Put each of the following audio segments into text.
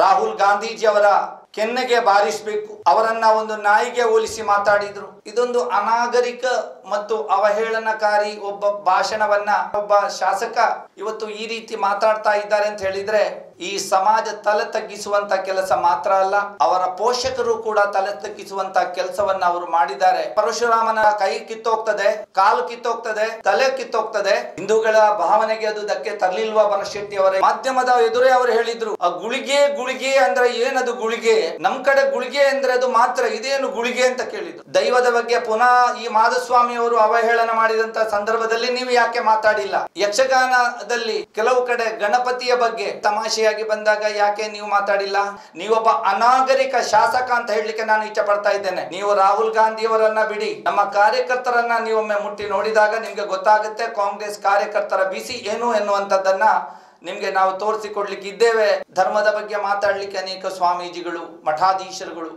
ರಾಹುಲ್ ಗಾಂಧೀಜಿ ಅವರ ಕೆನ್ನೆಗೆ ಬಾರಿಸಬೇಕು, ಅವರನ್ನ ಒಂದು ನಾಯಿಗೆ ಹೋಲಿಸಿ ಮಾತಾಡಿದ್ರು. ಇದೊಂದು ಅನಾಗರಿಕ ಮತ್ತು ಅವಹೇಳನಕಾರಿ ಒಬ್ಬ ಭಾಷಣವನ್ನ ಒಬ್ಬ ಶಾಸಕ ಇವತ್ತು ಈ ರೀತಿ ಮಾತಾಡ್ತಾ ಇದ್ದಾರೆ ಅಂತ ಹೇಳಿದ್ರೆ ಈ ಸಮಾಜ ತಲೆ ತಗ್ಗಿಸುವಂತ ಕೆಲಸ ಮಾತ್ರ ಅಲ್ಲ, ಅವರ ಪೋಷಕರು ಕೂಡ ತಲೆ ತಗ್ಗಿಸುವಂತ ಕೆಲಸವನ್ನ ಅವರು ಮಾಡಿದ್ದಾರೆ. ಪರಶುರಾಮನ ಕೈ ಕಿತ್ತೋಗ್ತದೆ, ಕಾಲು ಕಿತ್ತೋಗ್ತದೆ, ತಲೆ ಕಿತ್ತೋಗ್ತದೆ. ಹಿಂದೂಗಳ ಭಾವನೆಗೆ ಅದು ಧಕ್ಕೆ ತರಲಿಲ್ವಾ ಭರಶೆಟ್ಟಿ ಅವರೇ? ಮಾಧ್ಯಮದ ಎದುರೇ ಅವರು ಹೇಳಿದ್ರು, ಆ ಗುಳಿಗೆ ಅಂದ್ರೆ ಏನದು ಗುಳಿಗೆ? ನಮ್ ಕಡೆ ಗುಳಿಗೆ ಅಂದ್ರೆ ಅದು ಮಾತ್ರ, ಇದೇನು ಗುಳಿಗೆ ಅಂತ ಕೇಳಿದ್ರು. ದೈವದ ಬಗ್ಗೆ ಪುನಃ ಈ ಮಾಧುಸ್ವಾಮಿ ಅವರು ಅವಹೇಳನ ಮಾಡಿದಂತ ಸಂದರ್ಭದಲ್ಲಿ ನೀವು ಯಾಕೆ ಮಾತಾಡಿಲ್ಲ? ಯಕ್ಷಗಾನದಲ್ಲಿ ಕೆಲವು ಕಡೆ ಗಣಪತಿಯ ಬಗ್ಗೆ ತಮಾಷೆಯಾಗಿ ಬಂದಾಗ ಯಾಕೆ ನೀವು ಮಾತಾಡಿಲ್ಲ? ನೀವೊಬ್ಬ ಅನಾಗರಿಕ ಶಾಸಕ ಅಂತ ಹೇಳಲಿಕ್ಕೆ ನಾನು ಇಚ್ಛೆ ಪಡ್ತಾ ಇದ್ದೇನೆ. ನೀವು ರಾಹುಲ್ ಗಾಂಧಿ ಅವರನ್ನ ಬಿಡಿ, ನಮ್ಮ ಕಾರ್ಯಕರ್ತರನ್ನ ನೀವೊಮ್ಮೆ ಮುಟ್ಟಿ ನೋಡಿದಾಗ ನಿಮ್ಗೆ ಗೊತ್ತಾಗುತ್ತೆ ಕಾಂಗ್ರೆಸ್ ಕಾರ್ಯಕರ್ತರ ಬಿಸಿ ಏನು ಎನ್ನುವಂಥದ್ದನ್ನ ನಿಮ್ಗೆ ನಾವು ತೋರಿಸಿಕೊಡ್ಲಿಕ್ಕೆ ಇದ್ದೇವೆ. ಧರ್ಮದ ಬಗ್ಗೆ ಮಾತಾಡ್ಲಿಕ್ಕೆ ಅನೇಕ ಸ್ವಾಮೀಜಿಗಳು, ಮಠಾಧೀಶರುಗಳು,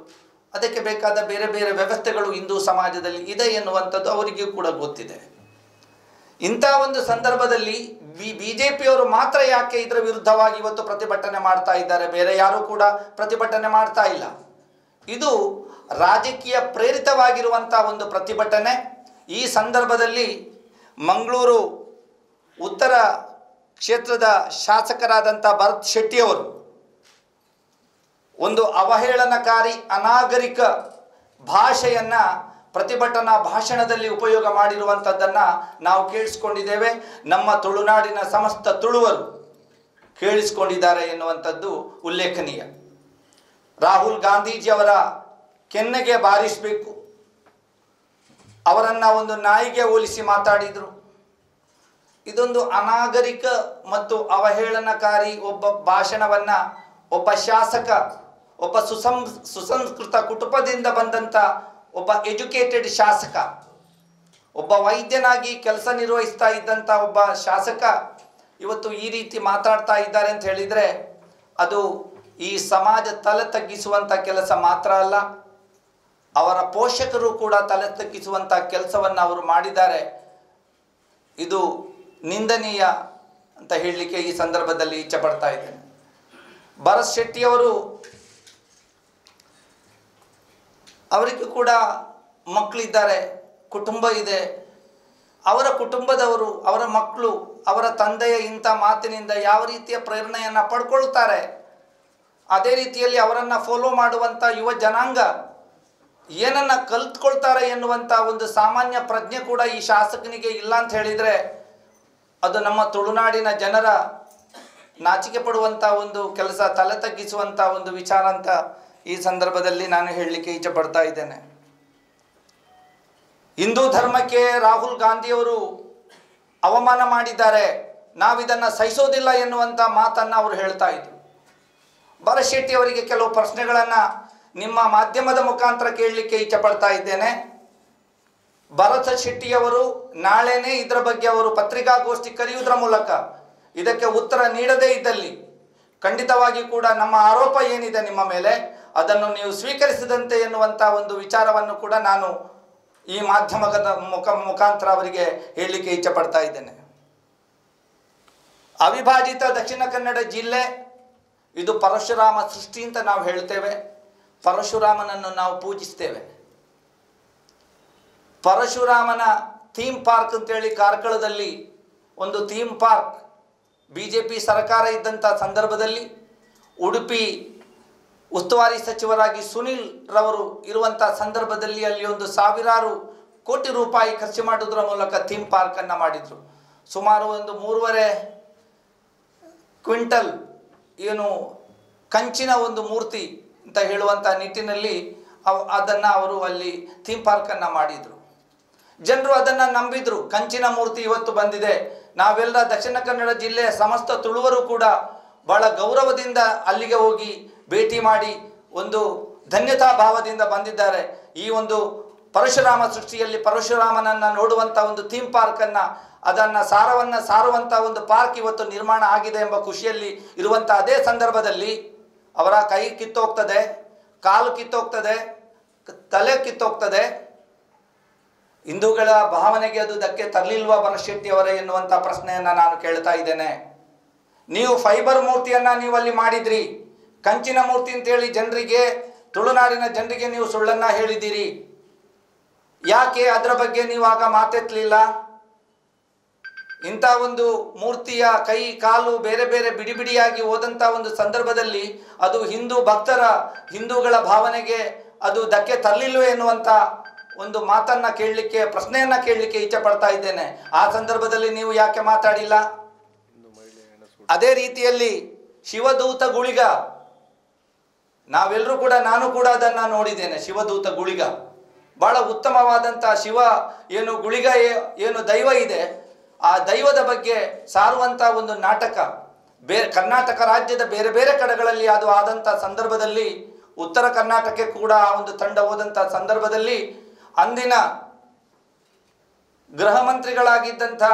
ಅದಕ್ಕೆ ಬೇಕಾದ ಬೇರೆ ಬೇರೆ ವ್ಯವಸ್ಥೆಗಳು ಹಿಂದೂ ಸಮಾಜದಲ್ಲಿ ಇದೆ ಎನ್ನುವಂಥದ್ದು ಅವರಿಗೂ ಕೂಡ ಗೊತ್ತಿದೆ. ಇಂಥ ಒಂದು ಸಂದರ್ಭದಲ್ಲಿ ಬಿಜೆಪಿಯವರು ಮಾತ್ರ ಯಾಕೆ ಇದರ ವಿರುದ್ಧವಾಗಿ ಇವತ್ತು ಪ್ರತಿಭಟನೆ ಮಾಡ್ತಾ ಇದ್ದಾರೆ? ಬೇರೆ ಯಾರು ಕೂಡ ಪ್ರತಿಭಟನೆ ಮಾಡ್ತಾ ಇಲ್ಲ. ಇದು ರಾಜಕೀಯ ಪ್ರೇರಿತವಾಗಿರುವಂತಹ ಒಂದು ಪ್ರತಿಭಟನೆ. ಈ ಸಂದರ್ಭದಲ್ಲಿ ಮಂಗಳೂರು ಉತ್ತರ ಕ್ಷೇತ್ರದ ಶಾಸಕರಾದಂಥ ಭರತ್ ಶೆಟ್ಟಿ ಅವರು ಒಂದು ಅವಹೇಳನಕಾರಿ ಅನಾಗರಿಕ ಭಾಷೆಯನ್ನ ಪ್ರತಿಭಟನಾ ಭಾಷಣದಲ್ಲಿ ಉಪಯೋಗ ಮಾಡಿರುವಂಥದ್ದನ್ನು ನಾವು ಕೇಳಿಸ್ಕೊಂಡಿದ್ದೇವೆ. ನಮ್ಮ ತುಳುನಾಡಿನ ಸಮಸ್ತ ತುಳುವರು ಕೇಳಿಸ್ಕೊಂಡಿದ್ದಾರೆ ಎನ್ನುವಂಥದ್ದು ಉಲ್ಲೇಖನೀಯ. ರಾಹುಲ್ ಗಾಂಧೀಜಿ ಅವರ ಕೆನ್ನೆಗೆ ಬಾರಿಸಬೇಕು, ಅವರನ್ನ ಒಂದು ನಾಯಿಗೆ ಹೋಲಿಸಿ ಮಾತಾಡಿದ್ರು. ಇದೊಂದು ಅನಾಗರಿಕ ಮತ್ತು ಅವಹೇಳನಕಾರಿ ಒಬ್ಬ ಭಾಷಣವನ್ನ ಒಬ್ಬ ಶಾಸಕ, ಒಬ್ಬ ಸುಸಂಸ್ಕೃತ ಕುಟುಂಬದಿಂದ ಬಂದಂತ ಒಬ್ಬ ಎಜುಕೇಟೆಡ್ ಶಾಸಕ, ಒಬ್ಬ ವೈದ್ಯನಾಗಿ ಕೆಲಸ ನಿರ್ವಹಿಸ್ತಾ ಇದ್ದಂಥ ಒಬ್ಬ ಶಾಸಕ ಇವತ್ತು ಈ ರೀತಿ ಮಾತಾಡ್ತಾ ಇದ್ದಾರೆ ಅಂತ ಹೇಳಿದರೆ ಅದು ಈ ಸಮಾಜ ತಲೆ ತಗ್ಗಿಸುವಂಥ ಕೆಲಸ ಮಾತ್ರ ಅಲ್ಲ, ಅವರ ಪೋಷಕರು ಕೂಡ ತಲೆ ತಗ್ಗಿಸುವಂಥ ಕೆಲಸವನ್ನು ಅವರು ಮಾಡಿದ್ದಾರೆ. ಇದು ನಿಂದನೀಯ ಅಂತ ಹೇಳಲಿಕ್ಕೆ ಈ ಸಂದರ್ಭದಲ್ಲಿ ಇಚ್ಛೆ ಪಡ್ತಾ ಇದ್ದೇನೆ. ಭರತ್ ಶೆಟ್ಟಿಯವರು ಅವರಿಗೂ ಕೂಡ ಮಕ್ಕಳಿದ್ದಾರೆ, ಕುಟುಂಬ ಇದೆ. ಅವರ ಕುಟುಂಬದವರು, ಅವರ ಮಕ್ಕಳು, ಅವರ ತಂದೆಯ ಇಂಥ ಮಾತಿನಿಂದ ಯಾವ ರೀತಿಯ ಪ್ರೇರಣೆಯನ್ನು ಪಡ್ಕೊಳ್ತಾರೆ, ಅದೇ ರೀತಿಯಲ್ಲಿ ಅವರನ್ನು ಫಾಲೋ ಮಾಡುವಂಥ ಯುವ ಜನಾಂಗ ಏನನ್ನು ಕಲ್ತ್ಕೊಳ್ತಾರೆ ಎನ್ನುವಂಥ ಒಂದು ಸಾಮಾನ್ಯ ಪ್ರಜ್ಞೆ ಕೂಡ ಈ ಶಾಸಕನಿಗೆ ಇಲ್ಲ ಅಂತ ಹೇಳಿದರೆ ಅದು ನಮ್ಮ ತುಳುನಾಡಿನ ಜನರ ನಾಚಿಕೆ ಪಡುವಂಥ ಒಂದು ಕೆಲಸ, ತಲೆ ತಗ್ಗಿಸುವಂಥ ಒಂದು ವಿಚಾರ ಅಂತ ಈ ಸಂದರ್ಭದಲ್ಲಿ ನಾನು ಹೇಳಲಿಕ್ಕೆ ಇಚ್ಛೆ ಪಡ್ತಾ ಇದ್ದೇನೆ. ಹಿಂದೂ ಧರ್ಮಕ್ಕೆ ರಾಹುಲ್ ಗಾಂಧಿಯವರು ಅವಮಾನ ಮಾಡಿದ್ದಾರೆ, ನಾವಿದನ್ನು ಸಹಿಸೋದಿಲ್ಲ ಎನ್ನುವಂಥ ಮಾತನ್ನು ಅವರು ಹೇಳ್ತಾ ಇದ್ರು. ಭರತ್ ಶೆಟ್ಟಿ ಅವರಿಗೆ ಕೆಲವು ಪ್ರಶ್ನೆಗಳನ್ನು ನಿಮ್ಮ ಮಾಧ್ಯಮದ ಮುಖಾಂತರ ಕೇಳಲಿಕ್ಕೆ ಇಚ್ಛೆ ಪಡ್ತಾ ಇದ್ದೇನೆ. ಭರತ್ ಶೆಟ್ಟಿಯವರು ನಾಳೆನೇ ಇದರ ಬಗ್ಗೆ ಅವರು ಪತ್ರಿಕಾಗೋಷ್ಠಿ ಕರೆಯುವುದರ ಮೂಲಕ ಇದಕ್ಕೆ ಉತ್ತರ ನೀಡದೇ ಇದ್ದಲ್ಲಿ ಖಂಡಿತವಾಗಿ ಕೂಡ ನಮ್ಮ ಆರೋಪ ಏನಿದೆ ನಿಮ್ಮ ಮೇಲೆ ಅದನ್ನು ನೀವು ಸ್ವೀಕರಿಸಿದಂತೆ ಎನ್ನುವಂಥ ಒಂದು ವಿಚಾರವನ್ನು ಕೂಡ ನಾನು ಈ ಮಾಧ್ಯಮದ ಮುಖಾಂತರ ಅವರಿಗೆ ಹೇಳಲಿಕ್ಕೆ ಇಚ್ಛೆ ಪಡ್ತಾ ಇದ್ದೇನೆ. ಅವಿಭಾಜಿತ ದಕ್ಷಿಣ ಕನ್ನಡ ಜಿಲ್ಲೆ ಇದು ಪರಶುರಾಮ ಸೃಷ್ಟಿ ಅಂತ ನಾವು ಹೇಳ್ತೇವೆ. ಪರಶುರಾಮನನ್ನು ನಾವು ಪೂಜಿಸ್ತೇವೆ. ಪರಶುರಾಮನ ಥೀಮ್ ಪಾರ್ಕ್ ಅಂತೇಳಿ ಕಾರ್ಕಳದಲ್ಲಿ ಒಂದು ಥೀಮ್ ಪಾರ್ಕ್ BJP ಸರ್ಕಾರ ಇದ್ದಂಥ ಸಂದರ್ಭದಲ್ಲಿ ಉಡುಪಿ ಉಸ್ತುವಾರಿ ಸಚಿವರಾಗಿ ಸುನಿಲ್ ರವರು ಇರುವಂಥ ಸಂದರ್ಭದಲ್ಲಿ ಅಲ್ಲಿ ಒಂದು ಸಾವಿರಾರು ಕೋಟಿ ರೂಪಾಯಿ ಖರ್ಚು ಮಾಡೋದ್ರ ಮೂಲಕ ಥೀಮ್ ಪಾರ್ಕನ್ನು ಮಾಡಿದರು. ಸುಮಾರು ಒಂದು 3.5 ಕ್ವಿಂಟಲ್ ಏನು ಕಂಚಿನ ಒಂದು ಮೂರ್ತಿ ಅಂತ ಹೇಳುವಂಥ ನಿಟ್ಟಿನಲ್ಲಿ ಅದನ್ನು ಅವರು ಅಲ್ಲಿ ಥೀಮ್ ಪಾರ್ಕನ್ನು ಮಾಡಿದರು. ಜನರು ಅದನ್ನು ನಂಬಿದ್ರು. ಕಂಚಿನ ಮೂರ್ತಿ ಇವತ್ತು ಬಂದಿದೆ, ನಾವೆಲ್ಲ ದಕ್ಷಿಣ ಕನ್ನಡ ಜಿಲ್ಲೆಯ ಸಮಸ್ತ ತುಳುವರು ಕೂಡ ಬಹಳ ಗೌರವದಿಂದ ಅಲ್ಲಿಗೆ ಹೋಗಿ ಭೇಟಿ ಮಾಡಿ ಒಂದು ಧನ್ಯತಾ ಭಾವದಿಂದ ಬಂದಿದ್ದಾರೆ. ಈ ಒಂದು ಪರಶುರಾಮ ಸೃಷ್ಟಿಯಲ್ಲಿ ಪರಶುರಾಮನನ್ನು ನೋಡುವಂಥ ಒಂದು ಥೀಮ್ ಪಾರ್ಕನ್ನು ಅದನ್ನು ಸಾರುವಂಥ ಒಂದು ಪಾರ್ಕ್ ಇವತ್ತು ನಿರ್ಮಾಣ ಆಗಿದೆ ಎಂಬ ಖುಷಿಯಲ್ಲಿ ಇರುವಂಥ ಅದೇ ಸಂದರ್ಭದಲ್ಲಿ ಅವರ ಕೈ ಕಿತ್ತೋಗ್ತದೆ, ಕಾಲು ಕಿತ್ತೋಗ್ತದೆ, ತಲೆ ಕಿತ್ತೋಗ್ತದೆ. ಹಿಂದೂಗಳ ಭಾವನೆಗೆ ಅದು ಧಕ್ಕೆ ತರಲಿಲ್ವಾ ಭರತ್ ಶೆಟ್ಟಿ ಅವರೇ ಎನ್ನುವಂಥ ಪ್ರಶ್ನೆಯನ್ನು ನಾನು ಕೇಳ್ತಾ ಇದ್ದೇನೆ. ನೀವು ಫೈಬರ್ ಮೂರ್ತಿಯನ್ನು ನೀವು ಅಲ್ಲಿ ಮಾಡಿದ್ರಿ, ಕಂಚಿನ ಮೂರ್ತಿ ಅಂತೇಳಿ ಜನರಿಗೆ, ತುಳುನಾಡಿನ ಜನರಿಗೆ ನೀವು ಸುಳ್ಳನ್ನ ಹೇಳಿದ್ದೀರಿ. ಯಾಕೆ ಅದರ ಬಗ್ಗೆ ನೀವು ಆಗ ಮಾತೆತ್ತಲಿಲ್ಲ? ಇಂಥ ಒಂದು ಮೂರ್ತಿಯ ಕೈ ಕಾಲು ಬೇರೆ ಬೇರೆ ಬಿಡಿ ಬಿಡಿಯಾಗಿ ಹೋದಂಥ ಒಂದು ಸಂದರ್ಭದಲ್ಲಿ ಅದು ಹಿಂದೂಗಳ ಭಾವನೆಗೆ ಅದು ಧಕ್ಕೆ ತರಲಿಲ್ವೇ ಎನ್ನುವಂಥ ಒಂದು ಮಾತನ್ನ ಕೇಳಲಿಕ್ಕೆ, ಪ್ರಶ್ನೆಯನ್ನ ಕೇಳಲಿಕ್ಕೆ ಇಚ್ಛೆ ಪಡ್ತಾ ಇದ್ದೇನೆ. ಆ ಸಂದರ್ಭದಲ್ಲಿ ನೀವು ಯಾಕೆ ಮಾತಾಡಿಲ್ಲ? ಅದೇ ರೀತಿಯಲ್ಲಿ ಶಿವದೂತ ಗುಳಿಗ, ನಾವೆಲ್ಲರೂ ಕೂಡ, ನಾನು ಕೂಡ ಅದನ್ನು ನೋಡಿದ್ದೇನೆ. ಶಿವದೂತ ಗುಳಿಗ ಬಹಳ ಉತ್ತಮವಾದಂಥ ಶಿವ ಏನು ಗುಳಿಗ ಏನು ದೈವ ಇದೆ, ಆ ದೈವದ ಬಗ್ಗೆ ಸಾರುವಂಥ ಒಂದು ನಾಟಕ ಕರ್ನಾಟಕ ರಾಜ್ಯದ ಬೇರೆ ಬೇರೆ ಕಡೆಗಳಲ್ಲಿ ಅದು ಆದಂಥ ಸಂದರ್ಭದಲ್ಲಿ, ಉತ್ತರ ಕರ್ನಾಟಕಕ್ಕೆ ಕೂಡ ಒಂದು ತಂಡ ಹೋದಂಥ ಸಂದರ್ಭದಲ್ಲಿ ಅಂದಿನ ಗೃಹ ಮಂತ್ರಿಗಳಾಗಿದ್ದಂಥ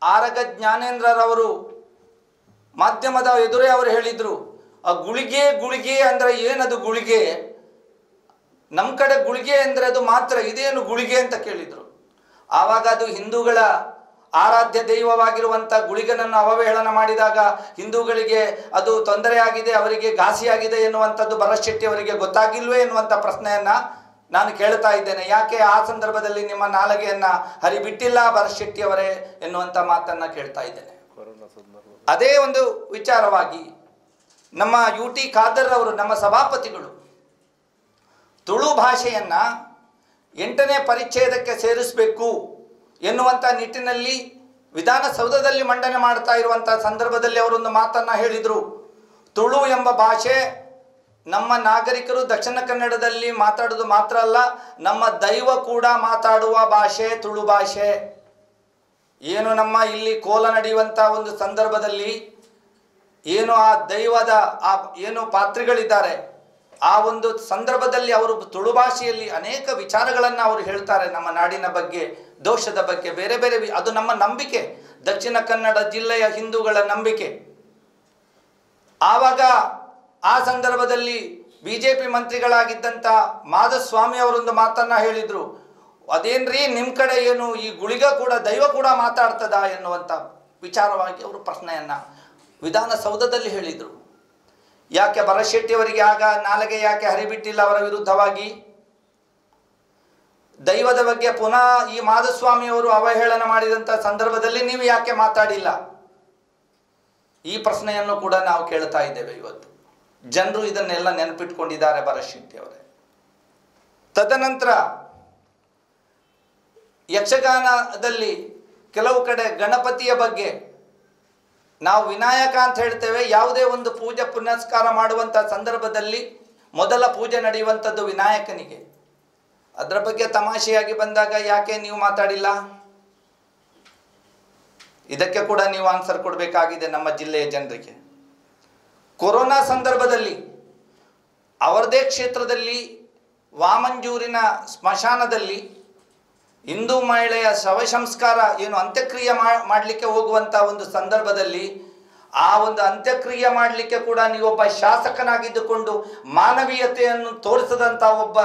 ಆರಗ ಜ್ಞಾನೇಂದ್ರರವರು ಮಾಧ್ಯಮದ ಎದುರೇ ಅವರು ಹೇಳಿದರು, ಆ ಗುಳಿಗೆ ಅಂದರೆ ಏನದು ಗುಳಿಗೆ? ನಮ್ಮ ಕಡೆ ಗುಳಿಗೆ ಅಂದರೆ ಅದು ಮಾತ್ರ, ಇದೇನು ಗುಳಿಗೆ ಅಂತ ಕೇಳಿದರು. ಆವಾಗ ಅದು ಹಿಂದೂಗಳ ಆರಾಧ್ಯ ದೈವವಾಗಿರುವಂಥ ಗುಳಿಗನನ್ನು ಅವಹೇಳನ ಮಾಡಿದಾಗ ಹಿಂದೂಗಳಿಗೆ ಅದು ತೊಂದರೆಯಾಗಿದೆ, ಅವರಿಗೆ ಘಾಸಿಯಾಗಿದೆ ಎನ್ನುವಂಥದ್ದು ಭರತ್ ಶೆಟ್ಟಿ ಅವರಿಗೆ ಗೊತ್ತಾಗಿಲ್ವೇ ಎನ್ನುವಂಥ ಪ್ರಶ್ನೆಯನ್ನು ನಾನು ಕೇಳ್ತಾ ಇದ್ದೇನೆ. ಯಾಕೆ ಆ ಸಂದರ್ಭದಲ್ಲಿ ನಿಮ್ಮ ನಾಲಿಗೆಯನ್ನು ಹರಿಬಿಟ್ಟಿಲ್ಲ ಭರತ್ ಶೆಟ್ಟಿ ಅವರೇ ಎನ್ನುವಂಥ ಮಾತನ್ನು ಕೇಳ್ತಾ ಇದ್ದೇನೆ. ಅದೇ ಒಂದು ವಿಚಾರವಾಗಿ ನಮ್ಮ UT ಖಾದರ್ ಅವರು, ನಮ್ಮ ಸಭಾಪತಿಗಳು, ತುಳು ಭಾಷೆಯನ್ನು 8ನೇ ಪರಿಚ್ಛೇದಕ್ಕೆ ಸೇರಿಸಬೇಕು ಎನ್ನುವಂಥ ನಿಟ್ಟಿನಲ್ಲಿ ವಿಧಾನಸೌಧದಲ್ಲಿ ಮಂಡನೆ ಮಾಡ್ತಾ ಇರುವಂಥ ಸಂದರ್ಭದಲ್ಲಿ ಅವರೊಂದು ಮಾತನ್ನು ಹೇಳಿದರು. ತುಳು ಎಂಬ ಭಾಷೆ ನಮ್ಮ ನಾಗರಿಕರು ದಕ್ಷಿಣ ಕನ್ನಡದಲ್ಲಿ ಮಾತಾಡೋದು ಮಾತ್ರ ಅಲ್ಲ, ನಮ್ಮ ದೈವ ಕೂಡ ಮಾತಾಡುವ ಭಾಷೆ ತುಳು ಭಾಷೆ. ಏನು ನಮ್ಮ ಇಲ್ಲಿ ಕೋಲ ನಡೆಯುವಂಥ ಒಂದು ಸಂದರ್ಭದಲ್ಲಿ ಏನು ಆ ದೈವದ ಏನು ಪಾತ್ರಿಗಳಿದ್ದಾರೆ, ಆ ಒಂದು ಸಂದರ್ಭದಲ್ಲಿ ಅವರು ತುಳು ಭಾಷೆಯಲ್ಲಿ ಅನೇಕ ವಿಚಾರಗಳನ್ನು ಅವರು ಹೇಳ್ತಾರೆ. ನಮ್ಮ ನಾಡಿನ ಬಗ್ಗೆ, ದೋಷದ ಬಗ್ಗೆ, ಬೇರೆ ಬೇರೆ, ಅದು ನಮ್ಮ ನಂಬಿಕೆ, ದಕ್ಷಿಣ ಕನ್ನಡ ಜಿಲ್ಲೆಯ ಹಿಂದೂಗಳ ನಂಬಿಕೆ. ಆವಾಗ ಆ ಸಂದರ್ಭದಲ್ಲಿ BJP ಮಂತ್ರಿಗಳಾಗಿದ್ದಂಥ ಮಾಧುಸ್ವಾಮಿ ಅವರೊಂದು ಮಾತನ್ನು ಹೇಳಿದರು, ಅದೇನ್ರಿ ನಿಮ್ಮ ಕಡೆ ಏನು ಈ ಗುಳಿಗ ಕೂಡ ದೈವ ಕೂಡ ಮಾತಾಡ್ತದ ಎನ್ನುವಂಥ ವಿಚಾರವಾಗಿ ಅವರು ಪ್ರಶ್ನೆಯನ್ನು ವಿಧಾನಸೌಧದಲ್ಲಿ ಹೇಳಿದರು. ಯಾಕೆ ಭರತ್ ಶೆಟ್ಟಿ ಅವರಿಗೆ ಆಗ ನಾಲಿಗೆ ಯಾಕೆ ಹರಿಬಿಟ್ಟಿಲ್ಲ ಅವರ ವಿರುದ್ಧವಾಗಿ? ದೈವದ ಬಗ್ಗೆ ಪುನಃ ಈ ಮಾಧುಸ್ವಾಮಿ ಅವರು ಅವಹೇಳನ ಮಾಡಿದಂಥ ಸಂದರ್ಭದಲ್ಲಿ ನೀವು ಯಾಕೆ ಮಾತಾಡಿಲ್ಲ? ಈ ಪ್ರಶ್ನೆಯನ್ನು ಕೂಡ ನಾವು ಕೇಳ್ತಾ ಇದ್ದೇವೆ. ಇವತ್ತು ಜನರು ಇದನ್ನೆಲ್ಲ ನೆನಪಿಟ್ಕೊಂಡಿದ್ದಾರೆ ಭರತ್ ಶೆಟ್ಟಿ ಅವರೇ. ತದನಂತರ ಯಕ್ಷಗಾನದಲ್ಲಿ ಕೆಲವು ಕಡೆ ಗಣಪತಿಯ ಬಗ್ಗೆ ನಾವು ವಿನಾಯಕ ಅಂತ ಹೇಳ್ತೇವೆ. ಯಾವುದೇ ಒಂದು ಪೂಜೆ ಪುನಸ್ಕಾರ ಮಾಡುವಂಥ ಸಂದರ್ಭದಲ್ಲಿ ಮೊದಲ ಪೂಜೆ ನಡೆಯುವಂಥದ್ದು ವಿನಾಯಕನಿಗೆ. ಅದರ ಬಗ್ಗೆ ತಮಾಷೆಯಾಗಿ ಬಂದಾಗ ಯಾಕೆ ನೀವು ಮಾತಾಡಿಲ್ಲ? ಇದಕ್ಕೆ ಕೂಡ ನೀವು ಆನ್ಸರ್ ಕೊಡಬೇಕಾಗಿದೆ ನಮ್ಮ ಜಿಲ್ಲೆಯ ಜನರಿಗೆ. ಕೊರೋನಾ ಸಂದರ್ಭದಲ್ಲಿ ಅವರದೇ ಕ್ಷೇತ್ರದಲ್ಲಿ ವಾಮಂಜೂರಿನ ಸ್ಮಶಾನದಲ್ಲಿ ಹಿಂದೂ ಮಹಿಳೆಯ ಶವ ಸಂಸ್ಕಾರ ಏನು ಅಂತ್ಯಕ್ರಿಯೆ ಮಾಡಲಿಕ್ಕೆ ಹೋಗುವಂಥ ಒಂದು ಸಂದರ್ಭದಲ್ಲಿ ಆ ಒಂದು ಅಂತ್ಯಕ್ರಿಯೆ ಮಾಡಲಿಕ್ಕೆ ಕೂಡ ನೀವೊಬ್ಬ ಶಾಸಕನಾಗಿದ್ದುಕೊಂಡು ಮಾನವೀಯತೆಯನ್ನು ತೋರಿಸದಂಥ ಒಬ್ಬ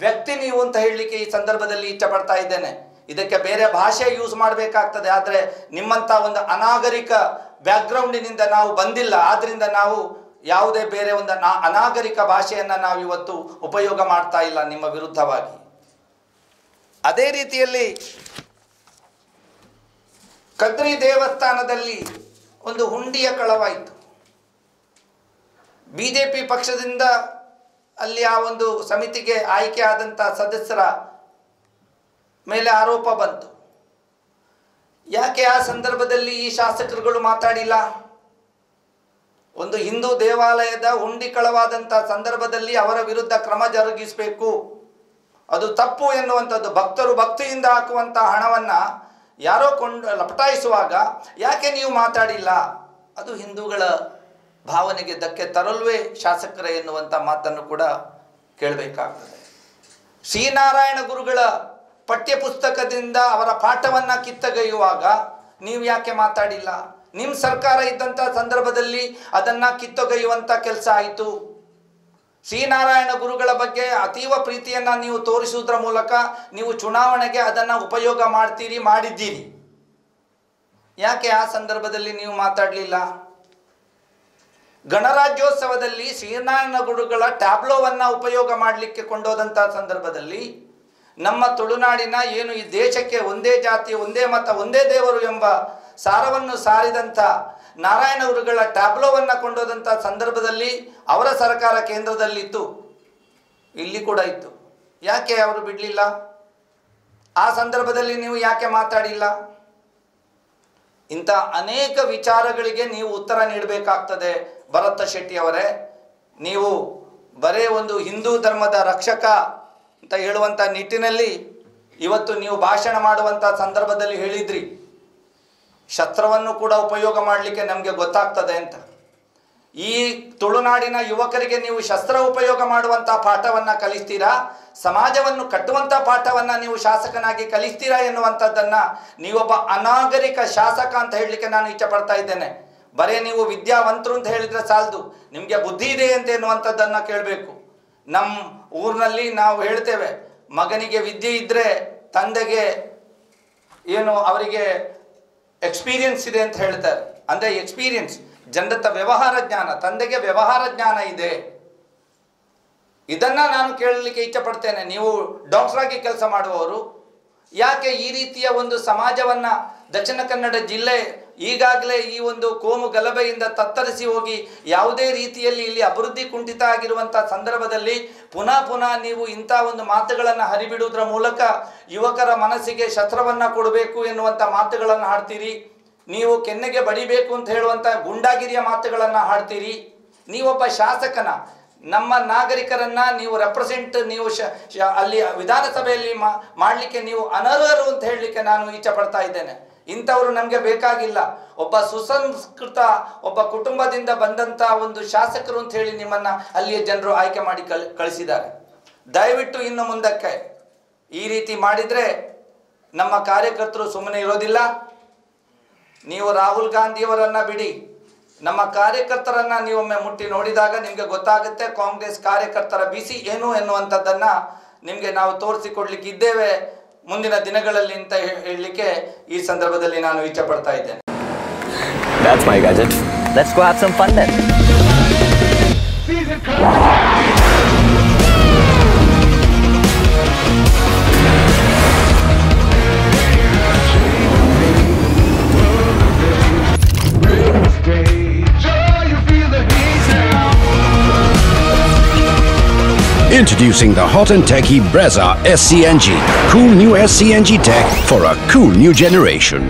ವ್ಯಕ್ತಿ ನೀವು ಅಂತ ಹೇಳಲಿಕ್ಕೆ ಈ ಸಂದರ್ಭದಲ್ಲಿ ಇಚ್ಛೆ ಪಡ್ತಾ ಇದ್ದೇನೆ. ಇದಕ್ಕೆ ಬೇರೆ ಭಾಷೆ ಯೂಸ್ ಮಾಡಬೇಕಾಗ್ತದೆ, ಆದರೆ ನಿಮ್ಮಂಥ ಒಂದು ಅನಾಗರಿಕ ಬ್ಯಾಕ್ಗ್ರೌಂಡಿನಿಂದ ನಾವು ಬಂದಿಲ್ಲ. ಆದ್ದರಿಂದ ನಾವು ಯಾವುದೇ ಬೇರೆ ಒಂದು ಅನಾಗರಿಕ ಭಾಷೆಯನ್ನು ನಾವು ಇವತ್ತು ಉಪಯೋಗ ಮಾಡ್ತಾ ಇಲ್ಲ ನಿಮ್ಮ ವಿರುದ್ಧವಾಗಿ. ಅದೇ ರೀತಿಯಲ್ಲಿ ಕದ್ರಿ ದೇವಸ್ಥಾನದಲ್ಲಿ ಒಂದು ಹುಂಡಿಯ ಕಳವಾಯಿತು. BJP ಪಕ್ಷದಿಂದ ಅಲ್ಲಿ ಆ ಒಂದು ಸಮಿತಿಗೆ ಆಯ್ಕೆ ಆದಂಥ ಸದಸ್ಯರ ಮೇಲೆ ಆರೋಪ ಬಂತು. ಯಾಕೆ ಆ ಸಂದರ್ಭದಲ್ಲಿ ಈ ಶಾಸಕರುಗಳು ಮಾತಾಡಿಲ್ಲ? ಒಂದು ಹಿಂದೂ ದೇವಾಲಯದ ಹುಂಡಿ ಕಳವಾದಂಥ ಸಂದರ್ಭದಲ್ಲಿ ಅವರ ವಿರುದ್ಧ ಕ್ರಮ ಜರುಗಿಸಬೇಕು, ಅದು ತಪ್ಪು ಎನ್ನುವಂಥದ್ದು. ಭಕ್ತರು ಭಕ್ತಿಯಿಂದ ಹಾಕುವಂಥ ಹಣವನ್ನು ಯಾರೋ ಲಪಟಾಯಿಸುವಾಗ ಯಾಕೆ ನೀವು ಮಾತಾಡಿಲ್ಲ? ಅದು ಹಿಂದೂಗಳ ಭಾವನೆಗೆ ಧಕ್ಕೆ ತರಲ್ವೇ ಶಾಸಕರೇ ಎನ್ನುವಂಥ ಮಾತನ್ನು ಕೂಡ ಕೇಳಬೇಕಾಗ್ತದೆ. ಶ್ರೀನಾರಾಯಣ ಗುರುಗಳ ಪಠ್ಯಪುಸ್ತಕದಿಂದ ಅವರ ಪಾಠವನ್ನು ಕಿತ್ತೊಗೆಯುವಾಗ ನೀವು ಯಾಕೆ ಮಾತಾಡಿಲ್ಲ? ನಿಮ್ಮ ಸರ್ಕಾರ ಇದ್ದಂಥ ಸಂದರ್ಭದಲ್ಲಿ ಅದನ್ನು ಕಿತ್ತೊಗೆಯುವಂಥ ಕೆಲಸ ಆಯಿತು. ಶ್ರೀನಾರಾಯಣ ಗುರುಗಳ ಬಗ್ಗೆ ಅತೀವ ಪ್ರೀತಿಯನ್ನು ನೀವು ತೋರಿಸುವುದರ ಮೂಲಕ ನೀವು ಚುನಾವಣೆಗೆ ಅದನ್ನು ಉಪಯೋಗ ಮಾಡಿದ್ದೀರಿ. ಯಾಕೆ ಆ ಸಂದರ್ಭದಲ್ಲಿ ನೀವು ಮಾತಾಡಲಿಲ್ಲ? ಗಣರಾಜ್ಯೋತ್ಸವದಲ್ಲಿ ಶ್ರೀನಾರಾಯಣ ಗುರುಗಳ ಟ್ಯಾಬ್ಲೋವನ್ನು ಉಪಯೋಗ ಮಾಡಲಿಕ್ಕೆ ಕೊಂಡೋದಂಥ ಸಂದರ್ಭದಲ್ಲಿ ನಮ್ಮ ತುಳುನಾಡಿನ ಏನು ಈ ದೇಶಕ್ಕೆ ಒಂದೇ ಜಾತಿ ಒಂದೇ ಮತ ಒಂದೇ ದೇವರು ಎಂಬ ಸಾರವನ್ನು ಸಾರಿದಂಥ ನಾರಾಯಣ ಗುರುಗಳ ಟ್ಯಾಬ್ಲೋವನ್ನು ಕೊಂಡೋದಂಥ ಸಂದರ್ಭದಲ್ಲಿ ಅವರ ಸರ್ಕಾರ ಕೇಂದ್ರದಲ್ಲಿತ್ತು, ಇಲ್ಲಿ ಕೂಡ ಇತ್ತು. ಯಾಕೆ ಅವರು ಬಿಡಲಿಲ್ಲ? ಆ ಸಂದರ್ಭದಲ್ಲಿ ನೀವು ಯಾಕೆ ಮಾತಾಡಿಲ್ಲ? ಇಂಥ ಅನೇಕ ವಿಚಾರಗಳಿಗೆ ನೀವು ಉತ್ತರ ನೀಡಬೇಕಾಗ್ತದೆ ಭರತ ಶೆಟ್ಟಿ ಅವರೇ. ನೀವು ಬರೇ ಒಂದು ಹಿಂದೂ ಧರ್ಮದ ರಕ್ಷಕ ಅಂತ ಹೇಳುವಂಥ ನಿಟ್ಟಿನಲ್ಲಿ ಇವತ್ತು ನೀವು ಭಾಷಣ ಮಾಡುವಂಥ ಸಂದರ್ಭದಲ್ಲಿ ಹೇಳಿದ್ರಿ, ಶಸ್ತ್ರವನ್ನು ಕೂಡ ಉಪಯೋಗ ಮಾಡಲಿಕ್ಕೆ ನಮಗೆ ಗೊತ್ತಾಗ್ತದೆ ಅಂತ. ಈ ತುಳುನಾಡಿನ ಯುವಕರಿಗೆ ನೀವು ಶಸ್ತ್ರ ಉಪಯೋಗ ಮಾಡುವಂಥ ಪಾಠವನ್ನು ಕಲಿಸ್ತೀರಾ, ಸಮಾಜವನ್ನು ಕಟ್ಟುವಂಥ ಪಾಠವನ್ನು ನೀವು ಶಾಸಕನಾಗಿ ಕಲಿಸ್ತೀರಾ ಎನ್ನುವಂಥದ್ದನ್ನು ನೀವೊಬ್ಬ ಅನಾಗರಿಕ ಶಾಸಕ ಅಂತ ಹೇಳಲಿಕ್ಕೆ ನಾನು ಇಚ್ಛೆ ಪಡ್ತಾ ಇದ್ದೇನೆ. ಬರೇ ನೀವು ವಿದ್ಯಾವಂತರು ಅಂತ ಹೇಳಿದರೆ ಸಾಲದು, ನಿಮಗೆ ಬುದ್ಧಿ ಇದೆ ಅಂತ ಎನ್ನುವಂಥದ್ದನ್ನು ಕೇಳಬೇಕು. ನಮ್ಮ ಊರಿನಲ್ಲಿ ನಾವು ಹೇಳ್ತೇವೆ, ಮಗನಿಗೆ ವಿದ್ಯೆ ಇದ್ದರೆ ತಂದೆಗೆ ಏನು ಅವರಿಗೆ ಎಕ್ಸ್ಪೀರಿಯನ್ಸ್ ಇದೆ ಅಂತ ಹೇಳ್ತಾರೆ. ಅಂದರೆ ಎಕ್ಸ್ಪೀರಿಯನ್ಸ್ ಜನರ ವ್ಯವಹಾರ ಜ್ಞಾನ, ತಂದೆಗೆ ವ್ಯವಹಾರ ಜ್ಞಾನ ಇದೆ. ಇದನ್ನು ನಾನು ಕೇಳಲಿಕ್ಕೆ ಇಚ್ಛಪಡ್ತೇನೆ. ನೀವು ಡಾಕ್ಟರಾಗಿ ಕೆಲಸ ಮಾಡುವವರು ಯಾಕೆ ಈ ರೀತಿಯ ಒಂದು ಸಮಾಜವನ್ನು, ದಕ್ಷಿಣ ಕನ್ನಡ ಜಿಲ್ಲೆ ಈಗಾಗಲೇ ಈ ಒಂದು ಕೋಮು ಗಲಭೆಯಿಂದ ತತ್ತರಿಸಿ ಹೋಗಿ ಯಾವುದೇ ರೀತಿಯಲ್ಲಿ ಇಲ್ಲಿ ಅಭಿವೃದ್ಧಿ ಕುಂಠಿತ ಆಗಿರುವಂಥ ಸಂದರ್ಭದಲ್ಲಿ ಪುನಃ ನೀವು ಇಂಥ ಒಂದು ಮಾತುಗಳನ್ನು ಹರಿಬಿಡುವುದರ ಮೂಲಕ ಯುವಕರ ಮನಸ್ಸಿಗೆ ಶಸ್ತ್ರವನ್ನು ಕೊಡಬೇಕು ಎನ್ನುವಂಥ ಮಾತುಗಳನ್ನು ಹಾಡ್ತೀರಿ. ನೀವು ಕೆನ್ನೆಗೆ ಬಡಿಬೇಕು ಅಂತ ಹೇಳುವಂಥ ಗುಂಡಾಗಿರಿಯ ಮಾತುಗಳನ್ನು ಹಾಡ್ತೀರಿ. ನೀವೊಬ್ಬ ಶಾಸಕನ, ನಮ್ಮ ನಾಗರಿಕರನ್ನು ನೀವು ರೆಪ್ರೆಸೆಂಟ್ ನೀವು ಅಲ್ಲಿ ವಿಧಾನಸಭೆಯಲ್ಲಿ ಮಾಡಲಿಕ್ಕೆ ನೀವು ಅನರ್ಹರು ಅಂತ ಹೇಳಲಿಕ್ಕೆ ನಾನು ಇಚ್ಛೆ ಪಡ್ತಾ ಇದ್ದೇನೆ. ಇಂಥವರು ನಮಗೆ ಬೇಕಾಗಿಲ್ಲ. ಒಬ್ಬ ಸುಸಂಸ್ಕೃತ ಒಬ್ಬ ಕುಟುಂಬದಿಂದ ಬಂದಂಥ ಒಂದು ಶಾಸಕರು ಅಂತ ಹೇಳಿ ನಿಮ್ಮನ್ನು ಅಲ್ಲಿಯ ಜನರು ಆಯ್ಕೆ ಮಾಡಿ ಕಳಿಸಿದ್ದಾರೆ. ದಯವಿಟ್ಟು ಇನ್ನು ಮುಂದಕ್ಕೆ ಈ ರೀತಿ ಮಾಡಿದರೆ ನಮ್ಮ ಕಾರ್ಯಕರ್ತರು ಸುಮ್ಮನೆ ಇರೋದಿಲ್ಲ. ನೀವು ರಾಹುಲ್ ಗಾಂಧಿಯವರನ್ನು ಬಿಡಿ, ನಮ್ಮ ಕಾರ್ಯಕರ್ತರನ್ನು ನೀವೊಮ್ಮೆ ಮುಟ್ಟಿ ನೋಡಿದಾಗ ನಿಮಗೆ ಗೊತ್ತಾಗುತ್ತೆ ಕಾಂಗ್ರೆಸ್ ಕಾರ್ಯಕರ್ತರ ಬಿಸಿ ಏನು ಎನ್ನುವಂಥದ್ದನ್ನು ನಿಮಗೆ ನಾವು ತೋರಿಸಿಕೊಡ್ಲಿಕ್ಕೆ ಇದ್ದೇವೆ ಮುಂದಿನ ದಿನಗಳಲ್ಲಿ ಅಂತ ಹೇಳಲಿಕ್ಕೆ ಈ ಸಂದರ್ಭದಲ್ಲಿ ನಾನು ಇಚ್ಛೆ ಪಡ್ತಾ ಇದ್ದೇನೆ. That's my gadget. Let's go have some fun then. Introducing the hot and techy Brezza SCNG. Cool new SCNG tech for a cool new generation.